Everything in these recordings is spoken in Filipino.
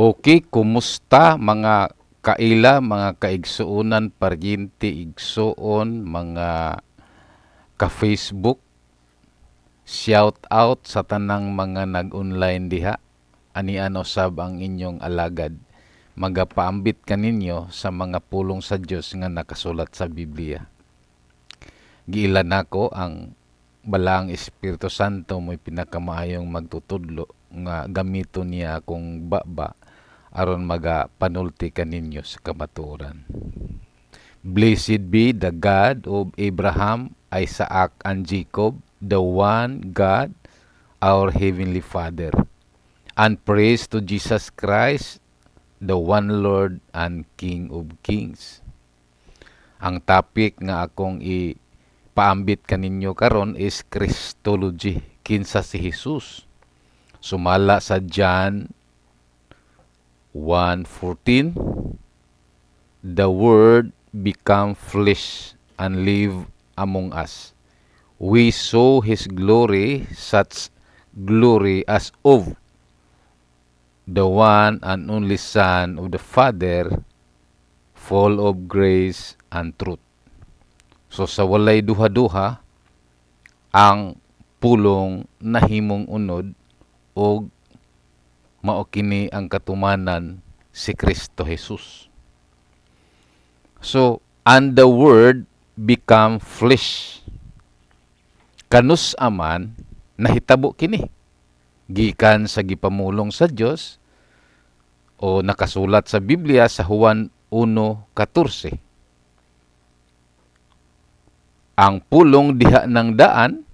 Okay, kumusta mga kaila, mga kaigsuunan, paryente, igsuon, mga ka-Facebook? Shout out sa tanang mga nag-online diha. Ani-ano sab ang inyong alagad. Magapaambit kaninyo sa mga pulong sa Dios nga nakasulat sa Biblia. Giilan nako ang balang Espiritu Santo mo'y pinakamaayong magtutudlo nga gamito niya akong baba aron magapanulti kaninyo sa kamatuoran. Blessed be the God of Abraham, Isaac, and Jacob, the one God, our Heavenly Father. And praise to Jesus Christ, the one Lord and King of Kings. Ang topic nga akong ipaambit kaninyo karon is Christology, kinsa si Jesus. Sumala sa John 1:14, the Word become flesh and live among us. We saw His glory, such glory as of the one and only Son of the Father, full of grace and truth. So sa walay duha-duha, ang pulong nahimong unod o mao kini ang katumanan si Kristo Jesus. So, and the Word become flesh. Kanus aman, nahitabo kini. Gikan sa gipamulong sa Dios o nakasulat sa Biblia sa Juan 1:14. Ang pulong diha ng daan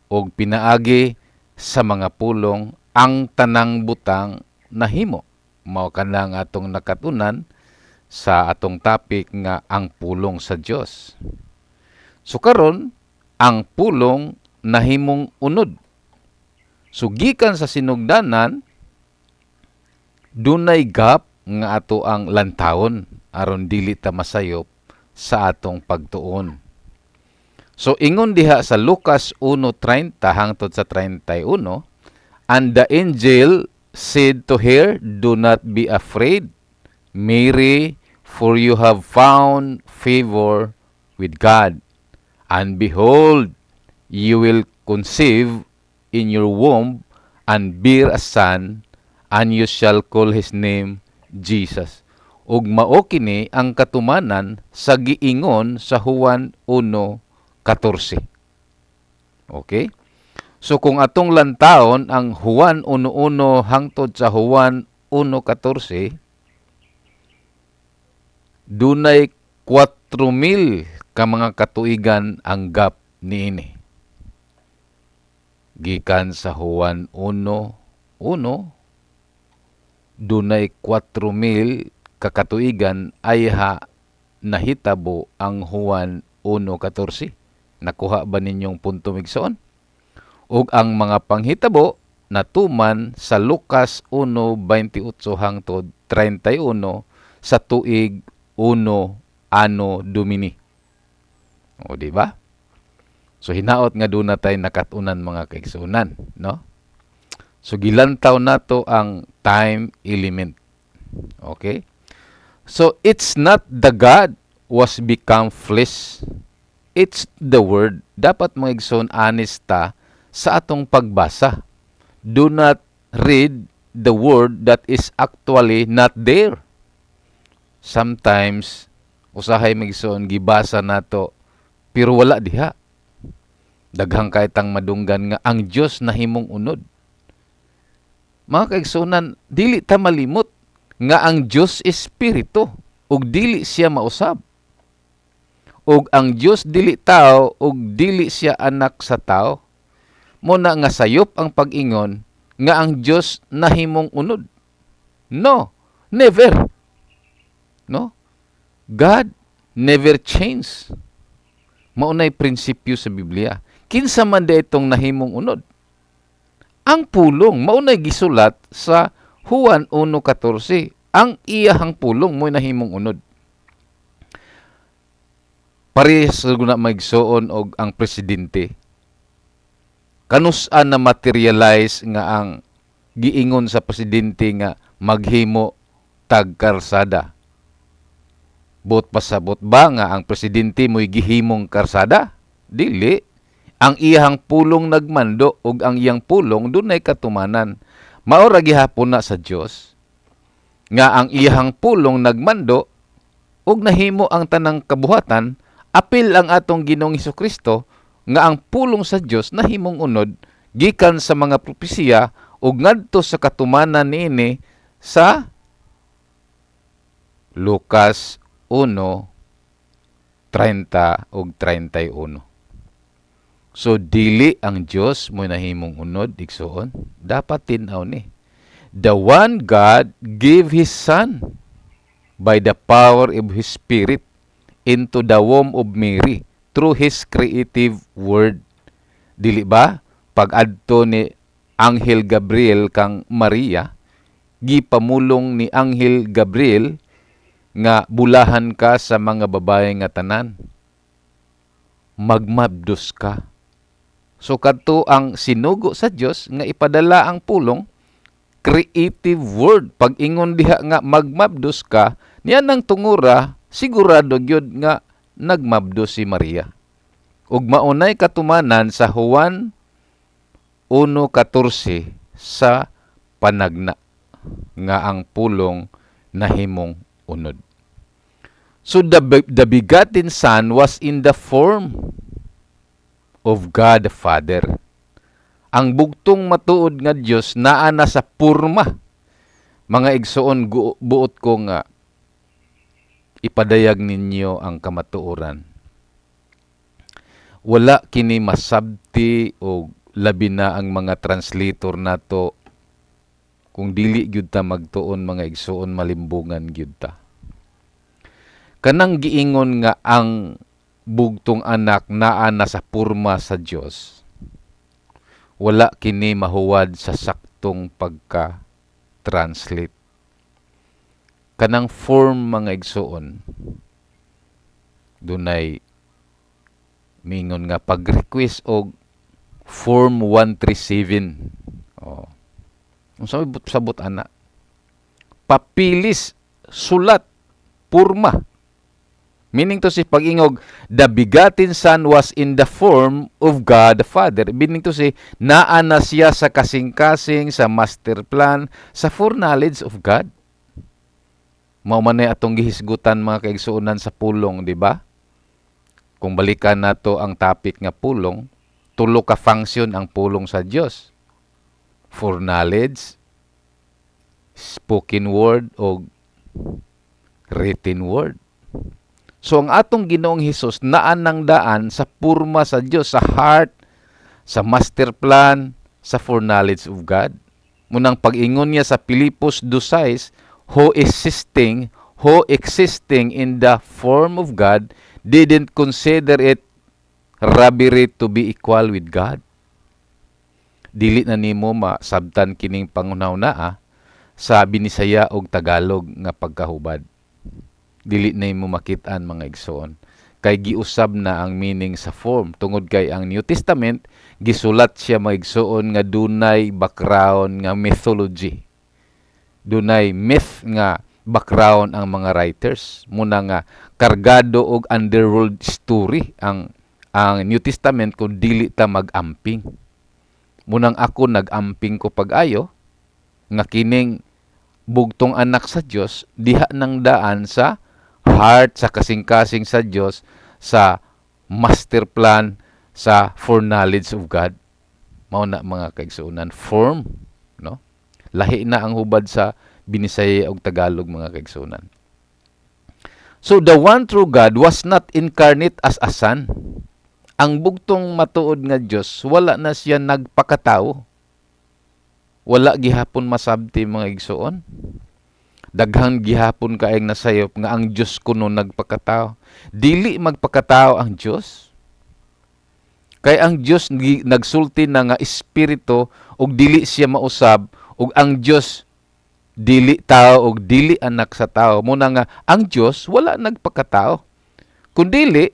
o pinaagi sa mga pulong ang tanang butang nahimo. Mao kanang atong nakatunan sa atong topic nga ang pulong sa Dios. So karon ang pulong nahimong unod. So gikan sa sinugdanan dunay gap nga ato ang lantawon aron dili ta masayop sa atong pagtuon. So ingon diha sa Lucas 1:30 hangtod sa 31, and the angel said to her, "Do not be afraid, Mary, for you have found favor with God. And behold, you will conceive in your womb and bear a son, and you shall call his name Jesus." Ug mao kini ang katumanan sa giingon sa Juan 1:14. Okay? So kung atong lantawon ang Juan 1:1 hangtod sa Juan 1:14, dunay 4,000 ka mga katuigan ang gap niini. Gikan sa Juan 1:1, dunay 4,000 ka katuigan ayha nahitabo ang Juan 1:14. Nakuha ba ninyong punto migsoon? Ug ang mga panghitabo natuman sa Lucas 1:28 hangtod 31 sa tuig 1 Anno Domini. O di ba? So hinaot nga doon na tayo nakatunan mga kaigsunan, no? So gilantaw nato ang time element. Okay? So it's not the God was become flesh. It's the Word. Dapat mga igsoon honesta sa atong pagbasa. Do not read the word that is actually not there. Sometimes usahay magigsoon gibasa nato pero wala diha. Daghang kaytang madunggan nga ang Dios nahimong unod. Mga kaigsunan, dili ta malimot nga ang Dios espiritu ug dili siya mausab. Ug ang Dios dili tao ug dili siya anak sa tao. Muna nga sayop ang pag-ingon nga ang Dios nahimong unod. No, never. No? God never change. Maunay prinsipyo sa Biblia. Kinsa man da itong nahimong unod? Ang pulong maunay gisulat sa Juan 1:14. Ang iyahang pulong mo'y nahimong unod. Parehas na maigsoon og ang presidente. Kanus-an na materialize nga ang giingon sa presidente nga maghimo tag-karsada. Bot pasabot ba nga ang presidente mo'y gihimong karsada? Dili. Ang iyang pulong nagmando ug ang iyang pulong dunay katumanan. Mao ra gihapon na sa Dios nga ang iyang pulong nagmando ug nahimo ang tanang kabuhatan, apil ang atong Ginoong Hesukristo nga ang pulong sa Dios nahimong unod gikan sa mga propesiya ug ngadto sa katumanan niini sa Lucas 1:30 ug 31. So dili ang Dios mo nahimong unod igsoon, dapat tin-aw ni. The one God gave His Son by the power of His Spirit into the womb of Mary through His creative word. Dili ba? Pag-adto ni Anghel Gabriel kang Maria, gipamulong ni Anghel Gabriel nga bulahan ka sa mga babae nga tanan. Magmabdos ka. So kadto ang sinugo sa Dios nga ipadala ang pulong, creative word. Pag ingon diha nga magmabdos ka, niya nang tungura, sigurado gyud nga nagmabdos si Maria. Ug maunay katumanan sa Juan 1:14 sa panagna nga ang pulong nahimong unod. So the begotten Son was in the form of God the Father. Ang bugtong matuod nga Dios naa na sa purma. Mga igsoon, buot ko nga ipadayag ninyo ang kamatuoran. Wala kini masabti o labi na ang mga translator nato kung dili gyud ta magtuon mga igsoon, malimbungan gyud ta. Kanang giingon nga ang bugtong anak naa na sa purma sa Dios, wala kini mahuwad sa saktong pagka-translate. Kanang form mga igsoon, dunay mingon nga pag-request og form 137. Oh. Unsa may sabot ana? Papilis, sulat, purma. Meaning to say, pag-ingog, the begotten Son was in the form of God the Father. Meaning to say, naa na siya sa kasing-kasing, sa master plan, sa foreknowledge of God. Mao man ay atong gihisgutan mga kaigsuonan sa pulong, di ba? Kung balikan nato ang topic nga pulong, tulo ka function ang pulong sa Dios. Foreknowledge, spoken word, o written word. So ang atong Ginoong Hesus naan ng daan sa purma sa Dios, sa heart, sa master plan, sa foreknowledge of God. Munang pag-ingon niya sa Pilipos 2:6, who existing in the form of God, didn't consider it robbery to be equal with God. Dili na nimo masabtan kining pangunaw-naa sa Binisaya og Tagalog nga pagkahubad. Dili na mo makitaan mga igsoon. Kay giusab na ang meaning sa form. Tungod kay ang New Testament, gisulat siya mga igsoon nga dunay background nga mythology. Dunay myth nga background ang mga writers. Muna nga kargado og underworld story ang New Testament kung dili ta mag-amping. Munang ako nag-amping ko pag-ayo nga kining bugtong anak sa Dios diha nang daan sa heart, sa kasing-kasing sa Dios, sa master plan, sa foreknowledge of God. Mao na mga kaigsuonan, form, no? Lahi na ang hubad sa Binisaya og Tagalog mga kaigsuonan. So the one true God was not incarnate as a son. Ang bugtong matuod nga Dios, wala na siya nagpakatao. Wala gihapon masabti mga igsuon. Daghang gihapon kaayong nasayop nga ang Dios kuno nagpakatao. Dili magpakatao ang Dios. Kay ang Dios nagsulti na nga espiritu ug dili siya mausab, ug ang Dios dili tao ug dili anak sa tao. Muna nga ang Dios wala nagpakatao. Kundili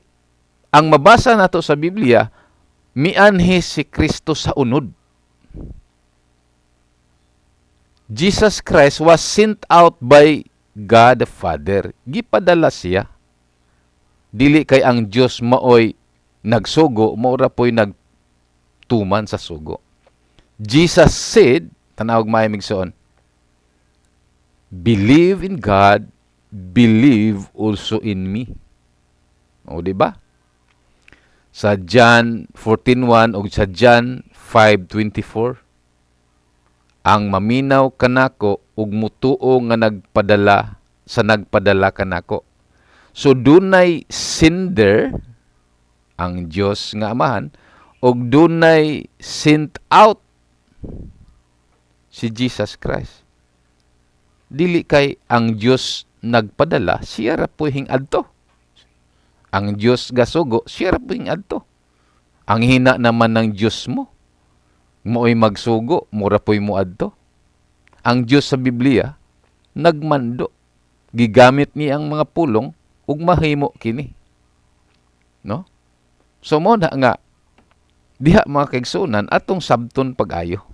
ang mabasa nato sa Biblia, mianhi si Kristo sa unod. Jesus Christ was sent out by God the Father. Gipadala siya. Dili kay ang Dios maoy nagsugo, maura po'y nagtuman sa sugo. Jesus said, tanawag maayamigsoon, believe in God, believe also in me. O, diba? Sa John 14:1 o sa John 5:24, ang maminaw kanako ug mutuo nga nagpadala sa nagpadala kanako. So dunay sender ang Dios nga Amahan ug dunay sent out si Jesus Christ. Dili kay ang Dios nagpadala, siya ra po hing-adto. Ang Dios gasugo, siya ra po hing-adto. Ang hina naman ng Dios mo, mo'y magsugo, mura po'y muadto. Ang Diyos sa Biblia, nagmando. Gigamit niya ang mga pulong, ug mahimo kini. No? So, mo na nga, diha mga kaigsunan, atong sabton pag-ayo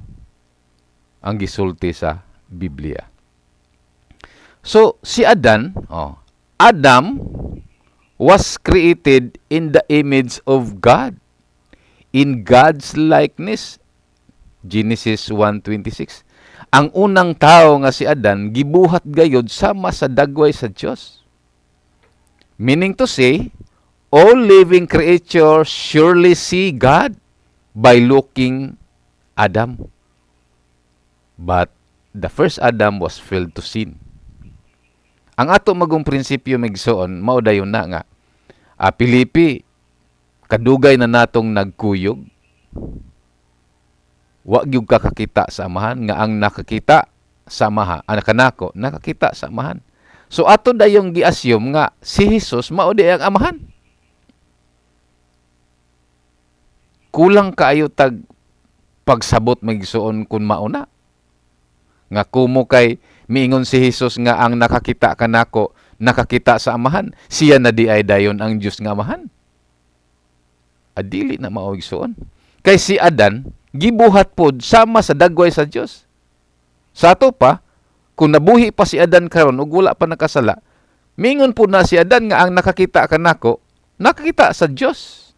ang gisulti sa Biblia. So, si Adan, Adam was created in the image of God, in God's likeness. Genesis 1:26. Ang unang tao nga si Adan gibuhat gayod sama sa dagway sa Dios. Meaning to say, all living creatures surely see God by looking Adam. But the first Adam was filled to sin. Ang ato magong prinsipyo migsoon mao dayon na nga. Pilipi kadugay na natong nagkuyog. Wa gyud kakakita sa Amahan nga ang nakakita sa Amahan, kanako nakakita sa Amahan. So ato dayong gi-assume nga si Jesus mao di ang Amahan. Kulang kaayo tag pagsabot magsuon kun mauna. Nga kumo kay miingon si Jesus nga ang nakakita kanako nakakita sa Amahan, siya na di ay dayon ang Dios nga Amahan. Adili na mao igsuon. Kay si Adan gibuhat pod sama sa dagway sa Dios. Sa ato pa, kung nabuhi pa si Adan karon ug wala pa nakasala, mingon po na si Adan nga ang nakakita kanako, nakakita sa Dios.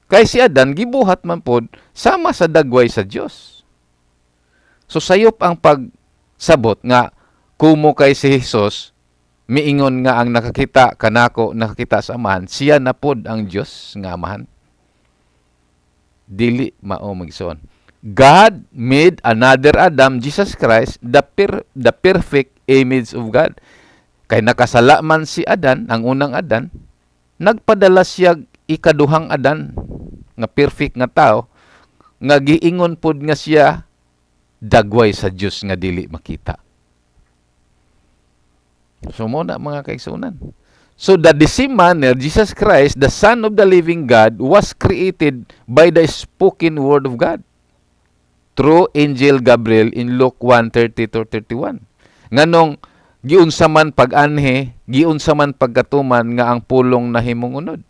Kay si Adan gibuhat man pod sama sa dagway sa Dios. So sayop ang pagsabot nga kumo kay si Jesus miingon nga ang nakakita kanako, nakakita sa Amahan, siya na pod ang Dios nga Amahan. Dili mao magsuon. God made another Adam, Jesus Christ, the perfect image of God. Kay nakasala man si Adan, ang unang Adan, nagpadala siya ikaduhang Adan, nga perfect nga tao, nga giingon pod nga siya dagway sa Dios nga dili makita. So mo na mga kaigsunan. So the same manner, Jesus Christ, the Son of the living God, was created by the spoken word of God through Angel Gabriel in Luke 1:30-31. Nganong giunsa man pag-anhe, giunsa man pagkatuman nga ang pulong nahimong unod.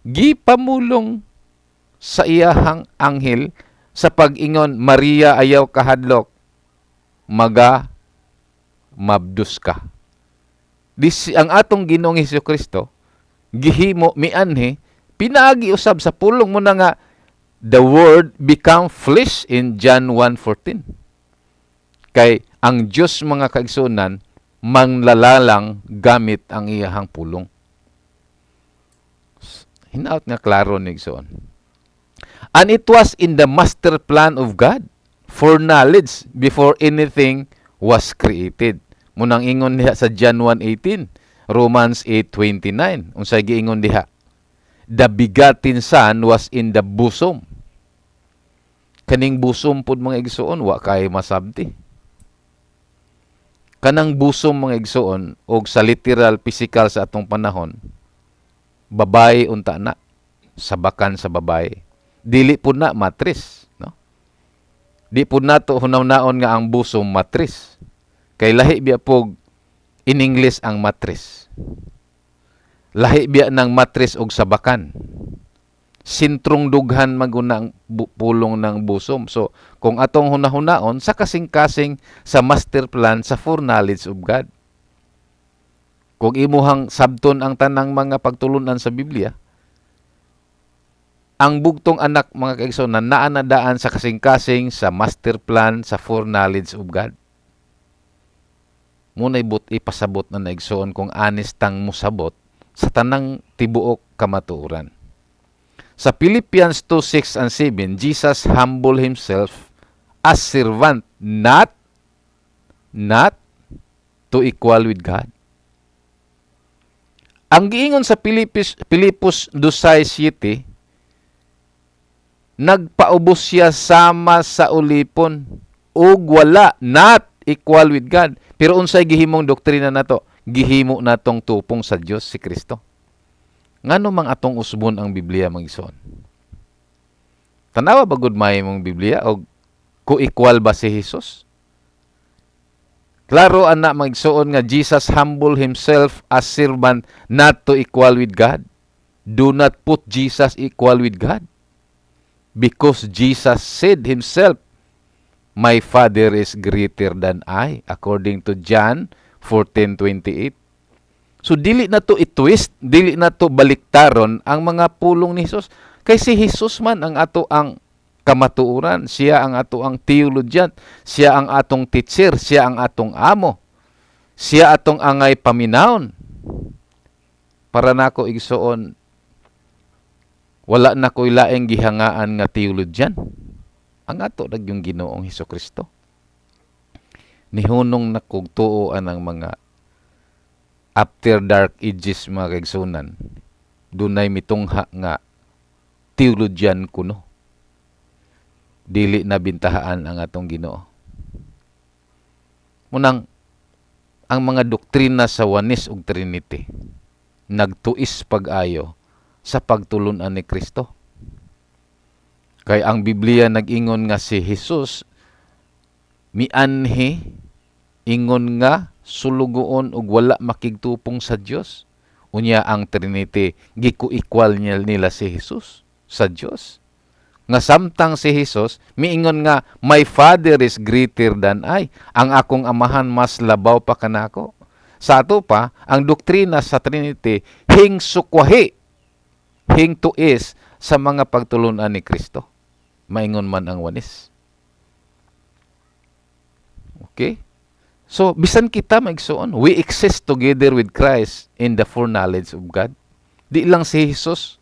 Gipamulong sa iyahang anghel sa pag-ingon, Maria ayaw kahadlok, maga mabdus ka. Ang atong Ginoong Hesukristo gihimo mianhi pinaagi usab sa pulong mo na nga the word become flesh in John 1:14. Kay ang Dios mga kaigsunan manglalalang gamit ang iyahang pulong. Hinaut nga klaro ni igsoon. And it was in the master plan of God for knowledge before anything was created. Munang ingon diha sa John 1:18, Romans 8:29. Unsay giingon diha? The begotten Son was in the bosom. Kaning bosom pud mga igsuon wa kay masabti. Kanang bosom mga igsuon og sa literal physical sa atong panahon, babae unta na, sabakan sa babae. Dili pud na matris, no? Di pud nato hunaw-naon nga ang bosom matris. Kay lahi biya po in English ang matris. Lahi biya ng matris og sabakan. sintrong dughan magunang pulong ng busom. So, kung atong hunahunaon, sa kasing-kasing sa master plan sa foreknowledge of God. Kung imuhang sabton ang tanang mga pagtulunan sa Biblia, ang bugtong anak, mga kaigsoon, na naanadaan sa kasing-kasing sa master plan sa foreknowledge of God. Muna'y ipasabot na naigsoon kung anistang musabot sa tanang tibuok kamatuoran. Sa Philippians 2:6 and 7, Jesus humbled himself as servant, not to equal with God. Ang giingon sa Pilipos 2:7, nagpaubos siya sama sa ulipon ug wala, not equal with God. Pero unsay gihimong doktrina nato? Gihimo natong tupong sa Dios si Kristo. Ngano mang atong usbon ang Biblia, mag-igsoon? Tanawa ba gud may mong Biblia o ko-equal ba si Jesus? Klaro ana, mag-igsoon, nga Jesus humble himself as servant, not to equal with God. Do not put Jesus equal with God. Because Jesus said himself, my Father is greater than I, according to John 14:28. So, dili na to i-twist, dili na to baliktaron ang mga pulong ni Jesus. Kay si Jesus man ang ato ang kamatuuran, siya ang ato ang theologian, siya ang atong teacher, siya ang atong amo, siya atong angay paminawon. Para nako igsoon, wala na ko'y laeng gihangaan nga teologian. Ang ato yung Ginoong Hesukristo. Nihunong na kog tuoan ang mga after dark ages, mga kaigsunan. Dunay mitungha nga teologian kuno. Dili na bintahaan ang atong Ginoo. Munang ang mga doktrina sa Oneness ug Trinity nagtuis pag-ayo sa pagtulunan ni Kristo. Kay ang Biblia nag-ingon nga si Jesus mianhi, ingon nga sulugoon ug wala makigtupong sa Dios. Unya ang Trinity giku-equal nila si Jesus sa Dios. Nga samtang si Jesus miingon nga, my Father is greater than I. Ang akong amahan mas labaw pa kanako. Sa ato pa, ang doktrina sa Trinity hing sukwahi, hing tuis sa mga pagtulunan ni Kristo. Maingon man ang Oneness. Okay? So, bisan kita maigsoon, we exist together with Christ in the foreknowledge of God. Di lang si Jesus.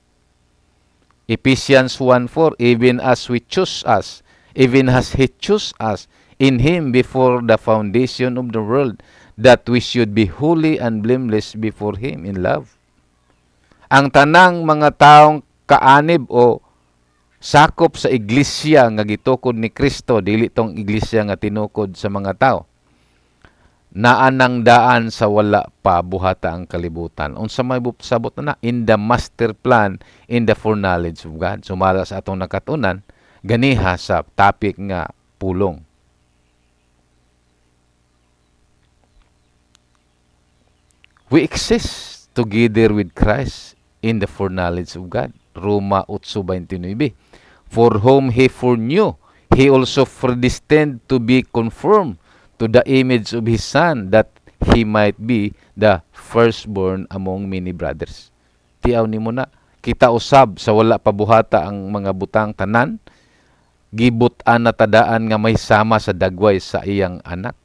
Ephesians 1:4, even as we choose us, even as He chose us in Him before the foundation of the world, that we should be holy and blameless before Him in love. Ang tanang mga taong kaanib o sakop sa iglesia nga gitukod ni Kristo, dili tong iglesia nga tinukod sa mga tao, naanang daan sa wala pa buhata ang kalibutan. Unsa may sabot na in the master plan, in the foreknowledge of God. Sumala sa atong nakatunan, ganiha sa topic nga pulong. We exist together with Christ in the foreknowledge of God. Roma 8:29. For whom He foreknew, He also predestined to be conformed to the image of His Son, that He might be the firstborn among many brothers. Tiaw ni mo na, kita usab sa wala pabuhata ang mga butang tanan, gibutan na tadaan nga may sama sa dagway sa iyang anak.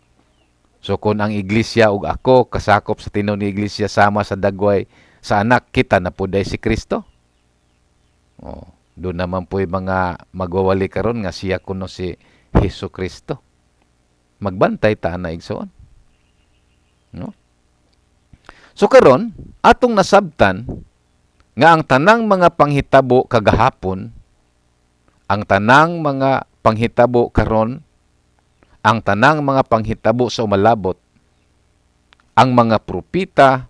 So kung ang iglesia ug ako kasakop sa tinuod ni iglesia sama sa dagway sa anak, kita na puday si Kristo. Oh, doon naman po yung mga magwawali karon nga siya kuno si Hesukristo. Magbantay ta na igsoon. No? So karon atong nasabtan nga ang tanang mga panghitabo kagahapon, ang tanang mga panghitabo karon, ang tanang mga panghitabo sa umalabot, ang mga propita,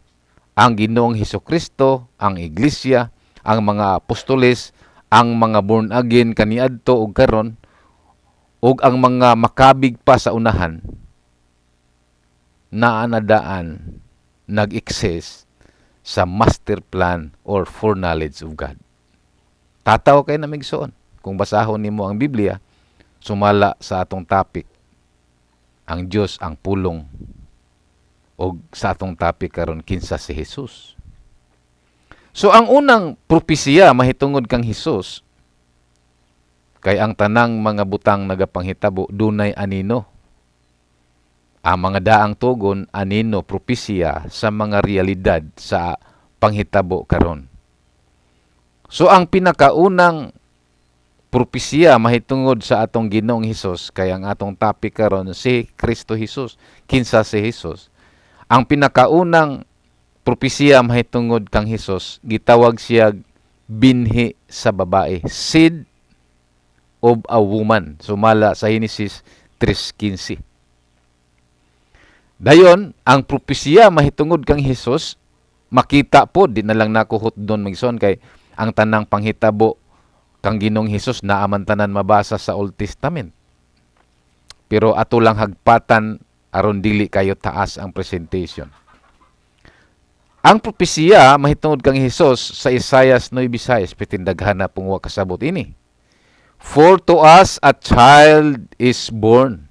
ang Ginoong Hesukristo, ang iglesia, ang mga apostoles, ang mga born again kaniadto ug karon, ug ang mga makabig pa sa unahan, naanadaan, nag-exist sa master plan or foreknowledge of God. Tataw kay na migsoon. Kung basahon nimo ang Biblia, sumala sa atong topic, ang Dios ang pulong, o sa atong topic karon kinsa si Jesus. So ang unang propesya mahitungod kang Jesus, kay ang tanang mga butang nagapanghitabo dunay anino. Ang mga daang tugon anino propesya sa mga realidad sa panghitabo karon. So ang pinakaunang propesya mahitungod sa atong Ginoong Hesus, kay ang atong topic karon si Kristo Jesus, kinsa si Jesus. Ang pinakaunang propesya mahitungod kang Hesus, gitawag siya binhi sa babae, seed of a woman. Sumala sa Genesis 3:15. Dayon, ang propesya mahitungod kang Hesus, makita po, di na lang nakuhot doon magson, kay ang tanang panghitabo kang Ginoong Hesus naaman tanan mabasa sa Old Testament. Pero ato lang hagpatan aron dili kayo taas ang presentation. Ang propesya mahitungod kang Hesus sa Isaiah 9:6, pitindaghan na pong wa kasabot ini. For to us a child is born.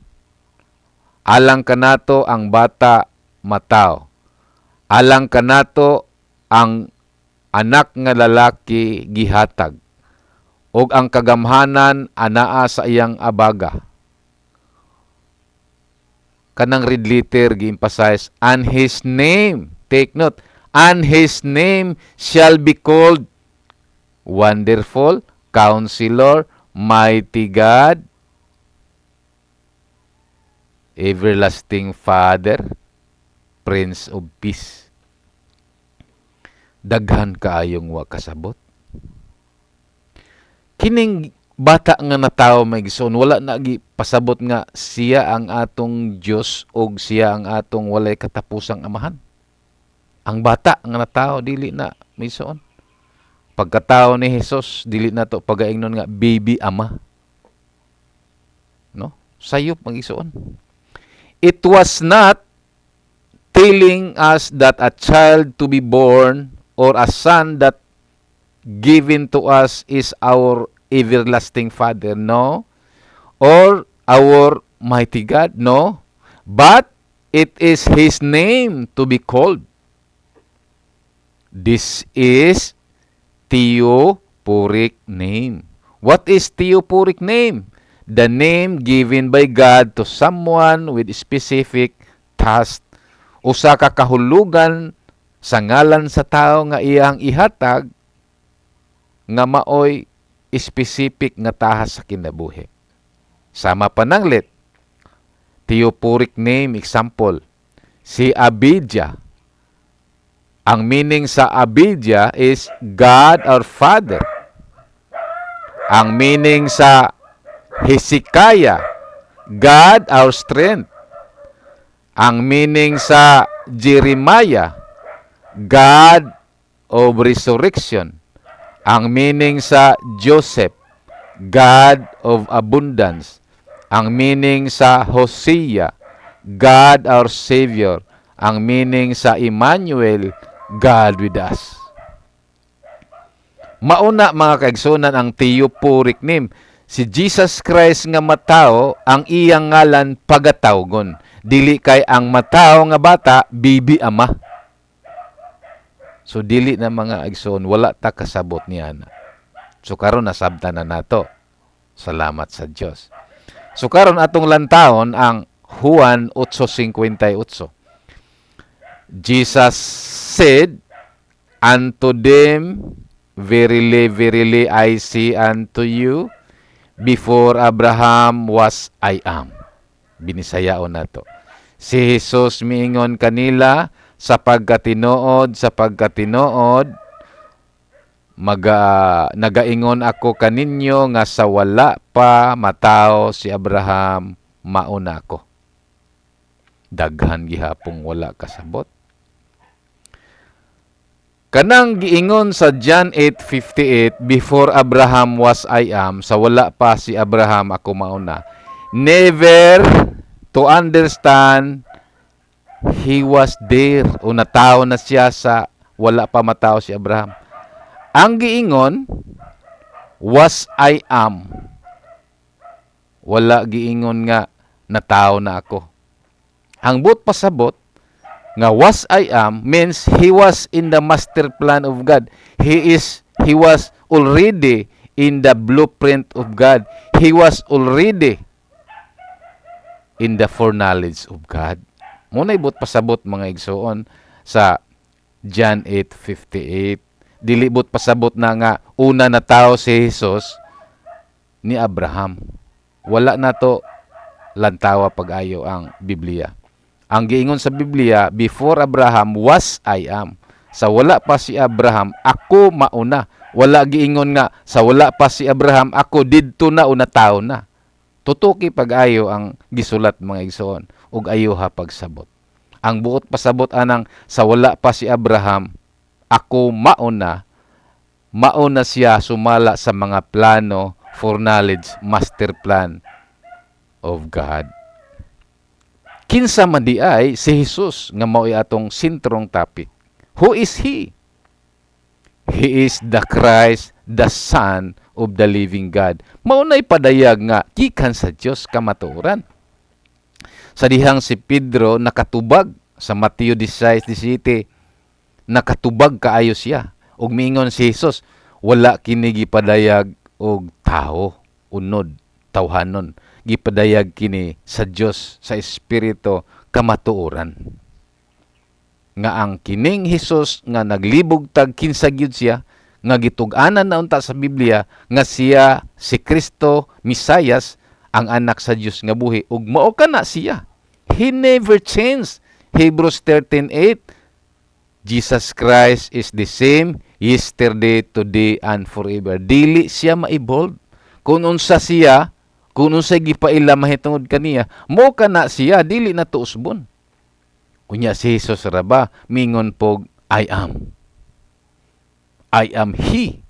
Alang kanato ang bata mataw. Alang kanato ang anak nga lalaki gihatag. Og ang kagamhanan anaa sa iyang abaga. Kanang red letter gi-emphasize, and his name, take note, and his name shall be called Wonderful, Counselor, Mighty God, Everlasting Father, Prince of Peace. Daghan kaayong wa kasabot. Kining bata nga natawo maigsoon, wala na pasabot nga siya ang atong Dios o siya ang atong walay katapusang amahan. Ang bata nga natawo dili na maigsoon. Pagkatao ni Jesus, dili na to pagaingnon nga baby ama. No? Sayop maigsoon. It was not telling us that a child to be born or a son that given to us is our everlasting Father, no? Or our mighty God, no? But it is His name to be called. This is theoporic name. What is theoporic name? The name given by God to someone with specific task. Usa ka kahulugan sa ngalan sa tao nga iyang ihatag nga maoy specific nga tahas sa kinabuhi. Sama pananglit, theoporic name, example, si Abijah. Ang meaning sa Abijah is God our Father. Ang meaning sa Hezekiah, God our strength. Ang meaning sa Jeremiah, God of resurrection. Ang meaning sa Joseph, God of abundance. Ang meaning sa Hosea, God our Savior. Ang meaning sa Emmanuel, God with us. Mauna mga kaigsunan ang theoporic name. Si Jesus Christ nga matao, ang iyang ngalan pagatawgon. Dili kay ang matao nga bata, bibi ama. So dili na mga igsoon, wala ta kasabot niya na. So karon nasabtan na nato. Salamat sa Dios. So karon atong lantahon ang Juan 8:58. Jesus said unto them, verily, verily, I say unto you, before Abraham was I am. Binisayaon nato. Si Jesus miingon kanila, sa pagkatinuod, nagaingon ako kaninyo nga sa wala pa matao si Abraham, mauna ako. Daghan gihapong wala kasabot. Kanang giingon sa John 8:58, before Abraham was I am, sa wala pa si Abraham ako mauna. Never to understand he was there, o natao na siya sa wala pa matao si Abraham. Ang giingon, Was I am. Wala giingon nga natao na ako. Ang but pasabot nga was I am means he was in the master plan of God. He was already in the blueprint of God. He was already in the foreknowledge of God. Muna ibut pasabot mga igsoon sa John 8:58. Dilibot pasabot na nga una na tao si Jesus ni Abraham. Wala na to lantawa pag-ayo ang Biblia. Ang giingon sa Biblia, before Abraham was I am. Sa wala pa si Abraham, ako mauna. Wala giingon nga, sa wala pa si Abraham, ako didto na una tao na. Tutuki pag-ayo ang gisulat mga igsoon, ug ayo ha pagsabot. Ang buot pasabot anang, sa wala pa si Abraham, ako mauna siya sumala sa mga plano, foreknowledge, master plan of God. Kinsa man di ay si Jesus nga mao'y atong sentrong topic. Who is He? He is the Christ, the Son of the living God. Maunay padayag nga gikan sa Dios kamatuoran. Sa dihang si Pedro nakatubag sa Mateo 16:17, nakatubag kaayo siya. Ug miingon si Jesus, wala kini gipadayag og tao, unod, tawhanon. Gipadayag kini sa Dios, sa Espiritu, kamatuoran. Nga ang kining Hesus nga naglibog tag kinsa gyud siya, nga gitug-anan na unta sa Biblia, nga siya si Kristo, Misayas, ang anak sa Dios nga buhi, ug mao kana siya. He never changed. Hebrews 13:8, Jesus Christ is the same yesterday, today, and forever. Dili siya ma-evolve. Kung unsa siya, kung unsay gipaila mahitungod kaniya, mo kana siya, dili na to usbon. Kunya si Jesus raba, mingon pog, I am. I am He.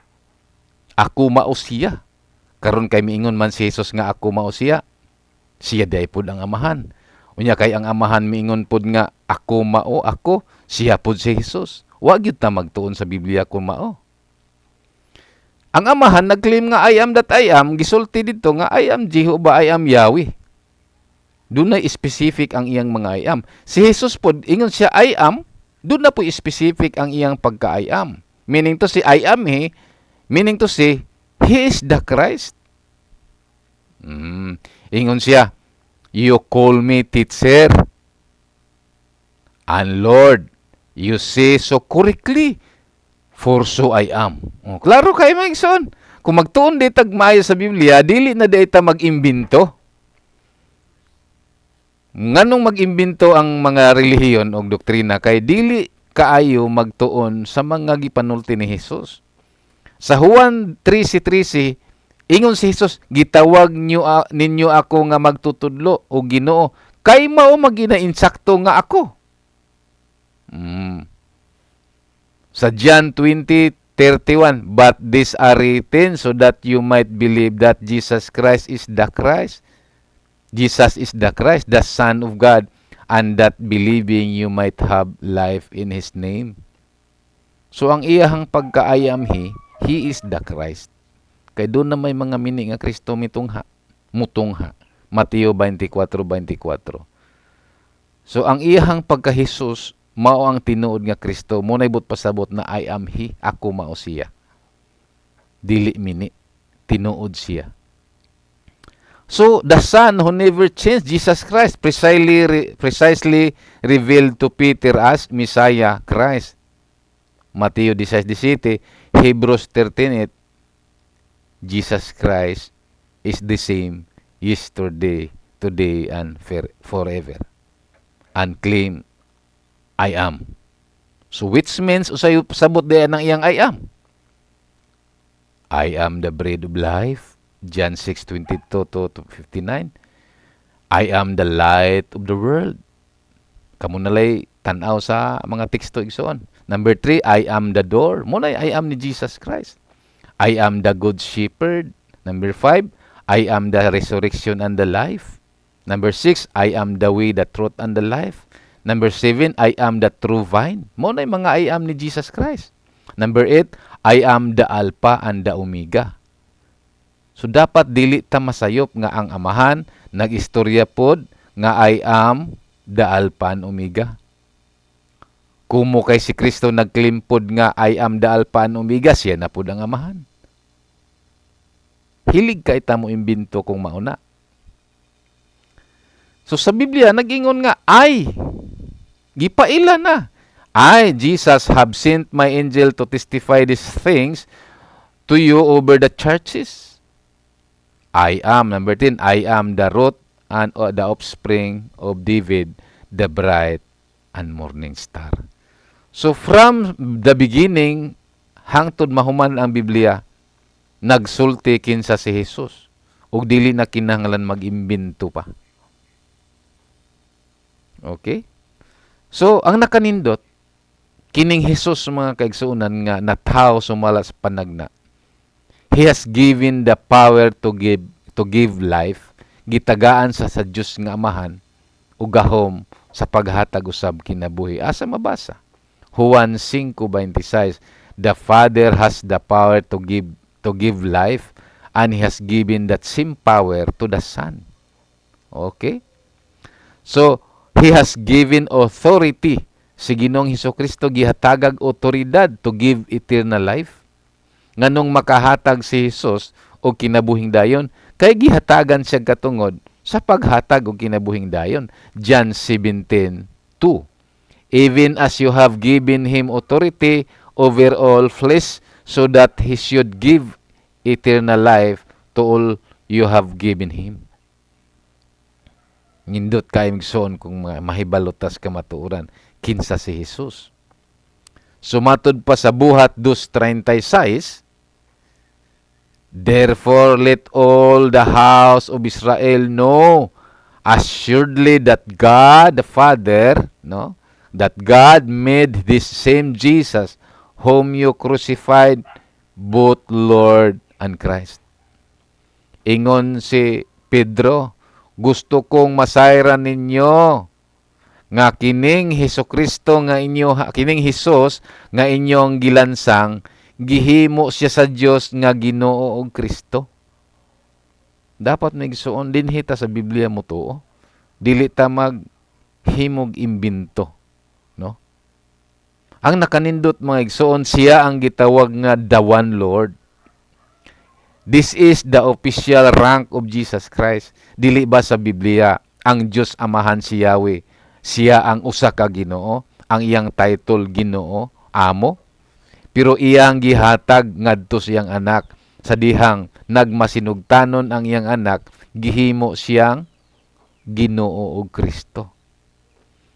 Ako mao siya. Karon kay miingon man si Jesus nga ako mao siya. Siya day pud ang amahan. Unya kay ang amahan miingon pud nga ako mao ako, siya pud si Jesus. Wa gyud ta magtuon sa Biblia kung mao. Ang amahan nag-claim nga I am that I am, gisulti dito nga I am Jehovah, I am Yahweh. Dunay specific ang iyang mga I am. Si Jesus po, ingon siya I am, doon na po specific ang iyang pagka-I am. Meaning to si I am He, meaning to si He is the Christ. Ingon siya, you call me teacher and Lord. You say so correctly. For so I am. Klaro kay mga igsoon. Kung magtuon di tag maayo sa Biblia, dili na di ta mag-imbento. Nganong mag-imbento ang mga relihiyon o doktrina kay dili kaayo magtuon sa mga gipanulti ni Jesus. Sa Juan 13:13, ingon si Jesus, gitawag ninyo ako nga magtutudlo o Ginoo, kay mao magina-insakto nga ako. Sa John 20:31, but these are written so that you might believe that Jesus Christ is the Christ. Jesus is the Christ, the Son of God, and that believing you might have life in His name. So ang iyahang pagka-I am He is the Christ. Kay doon na may mga meaning nga Kristo mutungha. Mateo 24:24. So ang iyahang pagka-Jesus, mao ang tinuod nga Kristo, mo naibot pasabot na I am He, ako mao siya. Dili mini, tinuod siya. So the Son who never changed, Jesus Christ, precisely revealed to Peter as Messiah Christ. Mateo 16:17, Hebrews 13:8, Jesus Christ is the same yesterday, today, and forever. And claim I am. So which means usay sabot diyan ang iyang I am. I am the bread of life. John 6:22-59. I am the light of the world. Kamu nalay tan-aw sa mga teksto igsoon. Number 3, I am the door. Munay I am ni Jesus Christ. I am the good shepherd. Number 5, I am the resurrection and the life. Number 6, I am the way, the truth, and the life. Number 7, I am the true vine. Munay mga I am ni Jesus Christ. Number 8, I am the Alpha and the Omega. So dapat dili ta masayop nga ang amahan nag-istorya pod nga I am the Alpha and Omega. Kumo kay si Kristo nagklimpod nga I am the Alpha and Omega, siya na pod ang amahan. Hilig ka ita mo imbento kung mauna. So sa Biblia nag-ingon nga gipaila na. I, Jesus, have sent my angel to testify these things to you over the churches. I am, number 10, I am the root and the offspring of David, the bright and morning star. So from the beginning, hangtod mahuman ang Biblia, nagsulti kinsa si Jesus. Ug dili na kinahanglan mag-imbento pa. Okay? So, ang nakanindot, kining Jesus mga kaigsuunan nga natawo sumala sa panagna. He has given the power to give life, gitagaan sa Dios nga amahan, ug gahom sa paghatag usab kinabuhi. Asa mabasa? Juan 5:26, the Father has the power to give life, and He has given that same power to the Son. Okay? So, He has given authority. Si Ginoong Hesukristo gihatagag otoridad to give eternal life. Nganong makahatag si Jesus o kinabuhing dayon, kay gihatagan siya katungod sa paghatag o kinabuhing dayon. John 17:2. Even as you have given Him authority over all flesh, so that He should give eternal life to all you have given Him. Nindot kayo migsoon kung mahibalotas ka matuuran kinsa si Jesus. Sumatod pa sa buhat 2:36, therefore let all the house of Israel know assuredly that God the Father, that God made this same Jesus whom you crucified, both Lord and Christ. Ingon si Pedro, gusto kong masayran ninyo nga kining Hesukristo nga kining Hesus nga inyong gilansang, gihimo siya sa Dios nga Ginoo ug Kristo. Dapat magsuon din hita sa Biblia mo to. Dili ta maghimog imbento, no? Ang nakanindot mga igsoon, siya ang gitawag nga the one Lord. This is the official rank of Jesus Christ. Dili ba sa Biblia, ang Diyos Amahan si Yahweh, siya ang usa ka Ginoo, ang iyang title Ginoo, Amo. Pero iyang gihatag ngadto siyang anak, sa dihang nagmasinugtanon ang iyang anak, gihimo siyang Ginoo ug Kristo.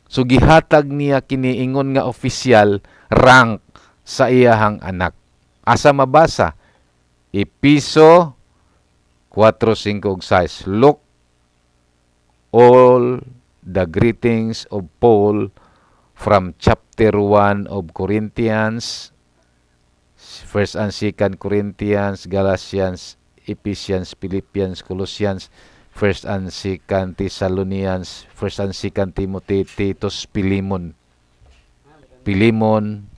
So gihatag niya kiniingon nga official rank sa iyahang anak. Asa mabasa? Episo 4:5-6. Look all the greetings of Paul from chapter 1 of Corinthians, 1 and 2 Corinthians, Galatians, Ephesians, Philippians, Colossians, 1 and 2 Thessalonians, 1 and 2 Timothy, Titus, Philemon. Philemon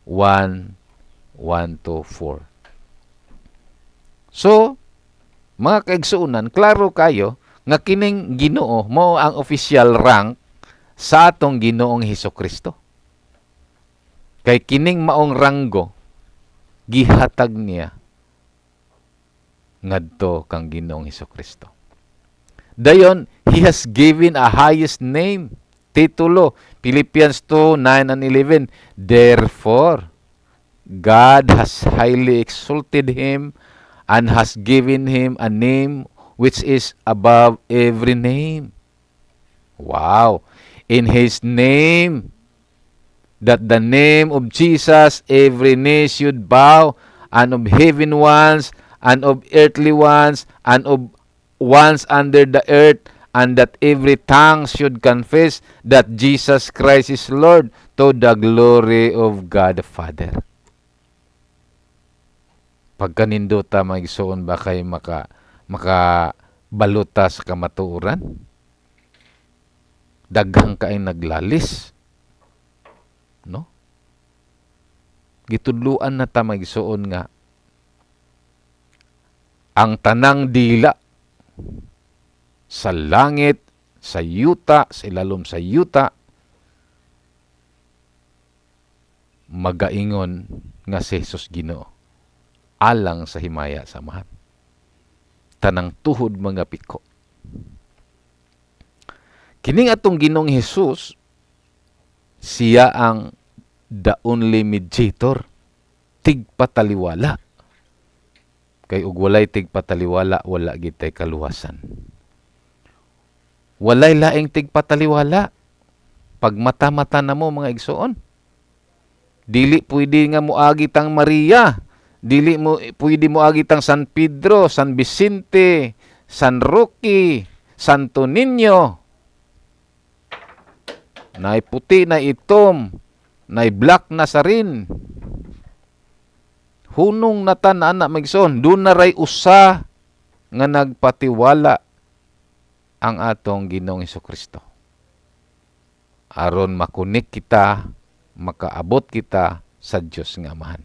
1:1-4. So, mga kaigsuunan, klaro kayo nga kining Ginoo mo ang official rank sa atong Ginoong Hesukristo. Kay kining maong ranggo gihatag niya ngadto kang Ginoong Hesukristo. Dayon, He has given a highest name, titulo, Philippians 2:9 and 11. Therefore, God has highly exalted Him and has given Him a name which is above every name. Wow! In His name, that the name of Jesus every knee should bow, and of heaven ones, and of earthly ones, and of ones under the earth, and that every tongue should confess that Jesus Christ is Lord, to the glory of God the Father. Pagkanindota magsuon ba kay makabaluta sa kamatuoran? Daghang kaay naglalis, no? Gitudluan na ta magsuon nga ang tanang dila sa langit, sa yuta, sa ilalom sa yuta, magaingon nga si Jesus Ginoo alang sa himaya sa amahan. Tanang tuhod mga piko. Kining atong Ginoong Jesus, siya ang the only mediator, tigpataliwala. Kay ug walay tigpataliwala, wala gitay kaluwasan. Walay laing tigpataliwala. Pag mata-mata na mo mga igsoon, dili pwede nga moagi tang Maria, dili mo pwede moagi tang San Pedro, San Vicente, San Roque, Santo Niño. Nay puti, nay itom, nay black na sarin. Hunong natan na anak magson, doon na ray usa nga nagpatiwala ang atong Ginoong Hesukristo. Aron makunik kita, makaabot kita sa Dios nga Amahan.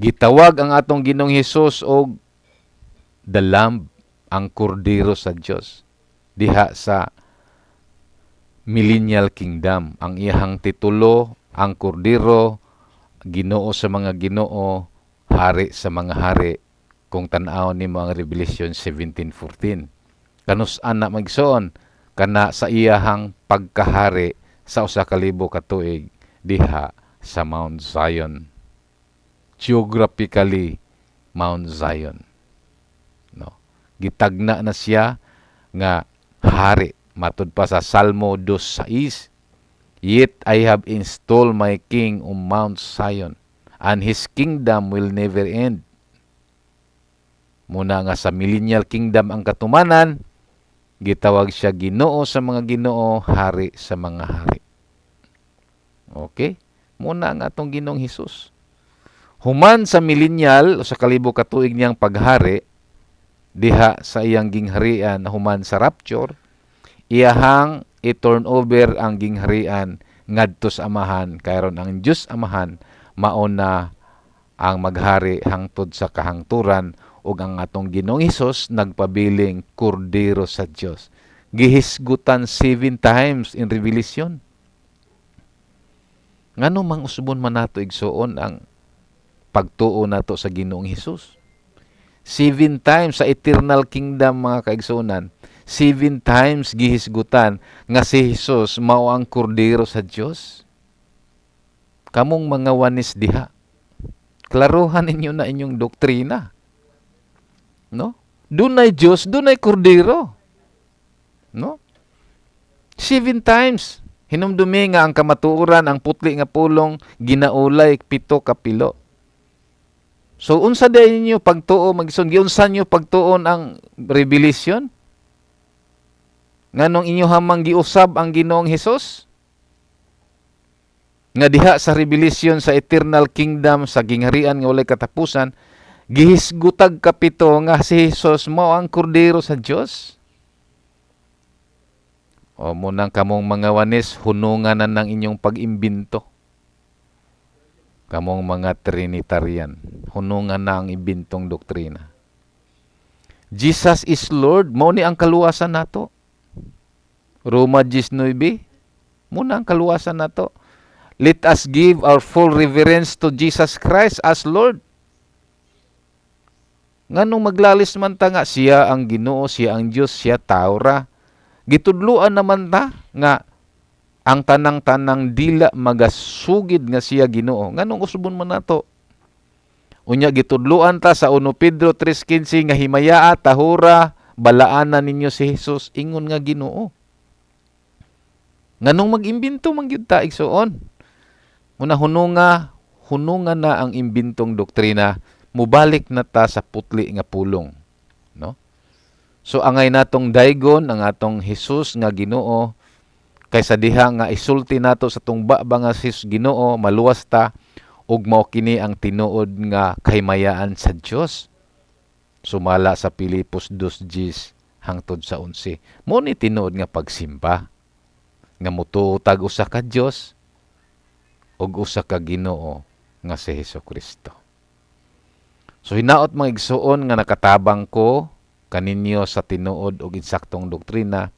Gitawag ang atong Ginoong Hesus og the Lamb, ang kordero sa Dios. Diha sa Millennial Kingdom, ang iyang titulo, ang kordero, Ginoo sa mga Ginoo, hari sa mga hari, kung tan-aw nimo ang Revelation 17:14. Kanus-an na magsoon, kana sa iyahang pagkahari sa usa ka libo ka tuig diha sa Mount Zion. Geographically, Mount Zion. No. Gitagna na siya nga hari. Matud pa sa Salmo 2:6, "Yet I have installed my king on Mount Zion, and his kingdom will never end." Muna nga sa Millennial Kingdom ang katumanan, gitawag siya Ginoo sa mga Ginoo, hari sa mga hari. Okay? Muna nga atong Ginoong Hesus. Human sa millennial o sa kalibo ka tuig niyang paghari, diha sa iyang gingharian human sa rapture, iyahang i-turn over ang gingharian ngadto sa Amahan, kayron ang Dios Amahan mauna ang maghari hangtod sa kahangturan, ug ang atong Ginoong Hesus nagpabiling kordero sa Dios. Gihisgutan 7 times in Revelation. Ngano mang usbon man nato igsuon ang pagtuo nato sa Ginoong Hesus? 7 times sa eternal kingdom mga kaigsuonan, 7 times gihisgutan nga si Jesus mao ang kordero sa Dios. Kamong mga wanis diha, klaruhan ninyo na inyong doktrina. No? Dunay Dios, dunay kordero. No? 7 times. Hinumdumi nga ang kamatuoran, ang putli nga pulong, ginaulay 7 ka pilo. So, unsa day ninyo pagtuo, giunsan nyo pagtuon ang Revelation? Nganong inyo hamang giusab ang Ginoong Hesus? Nga diha sa Revelation sa eternal kingdom, sa gingharian nga walay katapusan, gihisgutag kapito nga si Hesus mao ang kordero sa Dios. O munang kamong mga wanis, hunungan na ng inyong pag-imbinto. Kamong mga Trinitarian, hunungan na ang ibintong doktrina. Jesus is Lord, mao ni ang kaluwasan nato. Roma 19, muna ang kaluwasan nato. Let us give our full reverence to Jesus Christ as Lord. Nganong maglalis man ta nga siya ang Ginoo, siya ang Dios, siya tao ra. Gitudluan naman ta nga ang tanang-tanang dila magasugid nga siya Ginoo. Nganong usbon man nato? Unya gitudluan ta sa 1 Pedro 3:15 nga himayaa tahura balaanan ninyo si Jesus, ingon nga Ginoo. Nganong mag-imbento man gyud ta igsuon? Muna hunungan na ang imbintong doktrina, mubalik na ta sa putli nga pulong, no? So angay natong daygon ang atong Hesus nga Ginoo, kaysa diha nga isulti nato sa tungba ba nga si Ginoo, maluwas ta ug mao kini ang tinuod nga kahimayaan sa Dios. Sumala sa Pilipos 2:10 hangtod sa 11. Mo ni tinuod nga pagsimba nga mutuotag usa ka Dios ug usa ka Ginoo nga si Hesukristo. So hinaot mga igsuon nga nakatabang ko kaninyo sa tinuod og insaktong doktrina,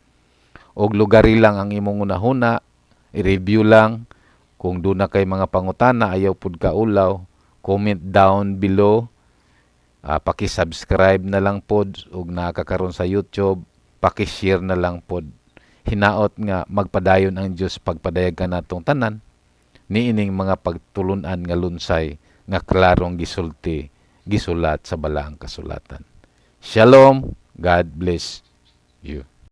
og lugari lang ang imong unahuna, i-review lang. Kung doon na kay mga pangutana, ayaw pud kaulaw, comment down below. Paki-subscribe na lang pod ug nakakaroon sa YouTube, paki-share na lang pod. Hinaot nga magpadayon ang Dios pagpadayag kanatong tanan niining mga pagtulunan nga lunsay nga klarong gisulti gisulat sa balaang kasulatan. Shalom, God bless you.